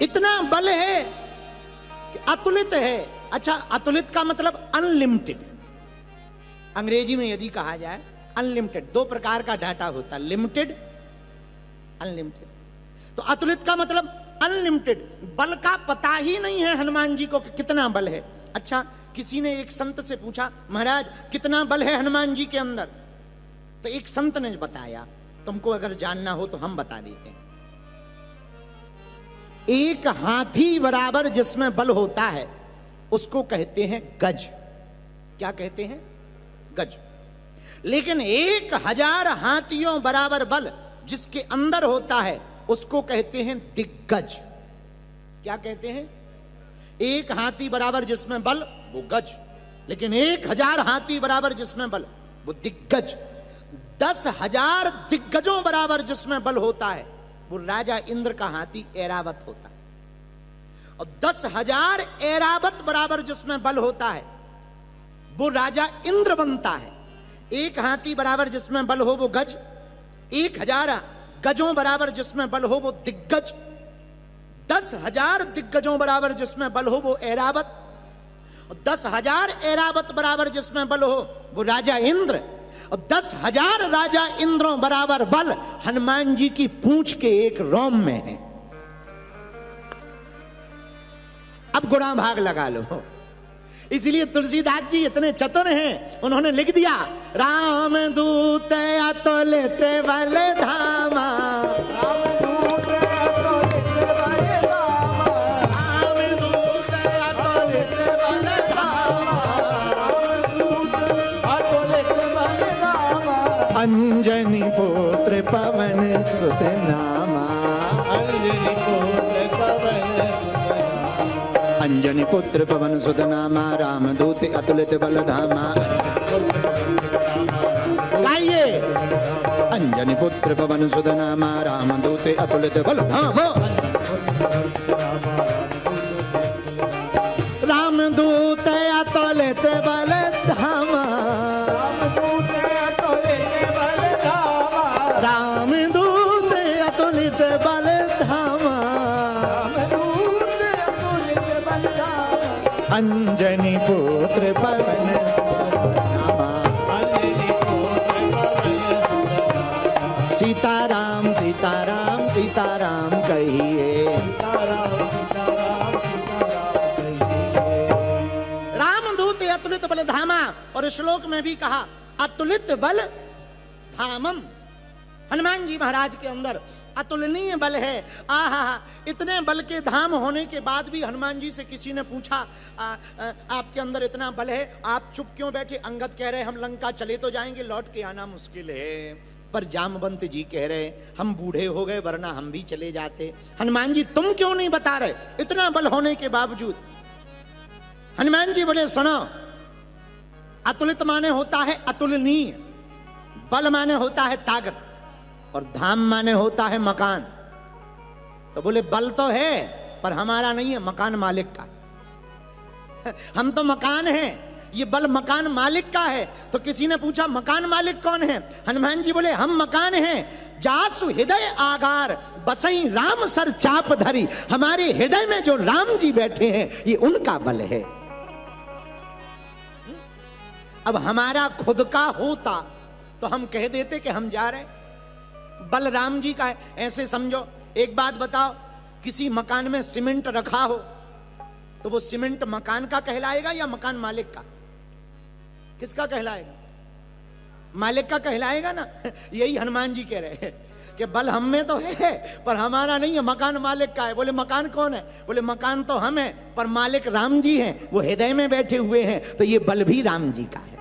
इतना बल है कि अतुलित है। अच्छा, अतुलित का मतलब अनलिमिटेड। अंग्रेजी में यदि कहा जाए अनलिमिटेड, दो प्रकार का डाटा होता है, लिमिटेड, अनलिमिटेड। तो अतुलित का मतलब अनलिमिटेड। बल का पता ही नहीं है हनुमान जी को कि कितना बल है। अच्छा, किसी ने एक संत से पूछा, महाराज कितना बल है हनुमान जी के अंदर? तो एक संत ने बताया, तुमको अगर जानना हो तो हम बता देते हैं। एक हाथी बराबर जिसमें बल होता है उसको कहते हैं गज। क्या कहते हैं? गज। लेकिन 1000 हाथियों बराबर बल जिसके अंदर होता है उसको कहते हैं दिग्गज। क्या कहते हैं? एक हाथी बराबर जिसमें बल वो गज, लेकिन 1000 हाथी बराबर जिसमें बल वो दिग्गज। 10,000 दिग्गजों बराबर जिसमें बल होता है वो राजा इंद्र का हाथी ऐरावत होता है। और 10,000 ऐरावत बराबर जिसमें बल होता है वो राजा इंद्र बनता है। एक हाथी बराबर जिसमें बल हो वो गज, 1000 गजों बराबर जिसमें बल हो वो दिग्गज, 10,000 दिग्गजों बराबर जिसमें बल हो वो ऐरावत, और 10,000 ऐरावत बराबर जिसमें बल हो वो राजा इंद्र, और 10,000 राजा इंद्रों बराबर बल हनुमान जी की पूंछ के एक रोम में है। अब गुणा भाग लगा लो। इसलिए तुलसीदास जी इतने चतुर हैं, उन्होंने लिख दिया, राम दूत अतुलित बल धामा, राम दूत अतुलित बल धामा, राम दूत अतुलित बल धामा, राम दूत अतुलित बल धामा, अंजनी पुत्र पवन सुत नामा, अंजनी पुत्र पवन सुत नामा, अंजनी पुत्र पवन सुत नामा, रामदूत अतुलित बल धामा। गाइए, अंजनी पुत्र पवन सुत नामा, रामदूत अतुलित बल धामा, रामदूत अतुलित बल धामा, रामदूत अतुलित बल धामा, रामदूत अतुलित बल धामा, रामदूत अतुलित बल धामा, अंजनी पुत्र पवन सुत नामा, अंजनी पुत्र पवन सुत नामा, सीताराम सीताराम सीताराम कहिए, सीताराम सीताराम सीताराम कहिए। रामदूत अतुलित बल धामा। और श्लोक में भी कहा अतुलित बल धामम। हनुमान जी महाराज के अंदर अतुलनीय बल है। आहा, इतने बल के धाम होने के बाद भी हनुमान जी से किसी ने पूछा, आपके अंदर इतना बल है, आप चुप क्यों बैठे? अंगद कह रहे हम लंका चले तो जाएंगे, लौट के आना मुश्किल है। पर जामवंत जी कह रहे हम बूढ़े हो गए वरना हम भी चले जाते। हनुमान जी तुम क्यों नहीं बता रहे इतना बल होने के बावजूद? हनुमान जी बोले सुनो, अतुलित माने होता है अतुलनीय, बल माने होता है ताकत, और धाम माने होता है मकान। तो बोले बल तो है पर हमारा नहीं है, मकान मालिक का। हम तो मकान हैं, ये बल मकान मालिक का है। तो किसी ने पूछा मकान मालिक कौन है? हनुमान जी बोले हम मकान हैं, जासु हृदय आगार बसई राम सर चाप धरी। हमारे हृदय में जो राम जी बैठे हैं ये उनका बल है। अब हमारा खुद का होता तो हम कह देते कि हम जा रहे, बल राम जी का है। ऐसे समझो, एक बात बताओ, किसी मकान में सीमेंट रखा हो तो वो सीमेंट मकान का कहलाएगा या मकान मालिक का? किसका कहलाएगा? मालिक का कहलाएगा ना। यही हनुमान जी कह रहे हैं कि बल हम में तो है पर हमारा नहीं है, मकान मालिक का है। बोले मकान कौन है? बोले मकान तो हम है पर मालिक राम जी हैं, वो हृदय में बैठे हुए हैं, तो ये बल भी राम जी का है।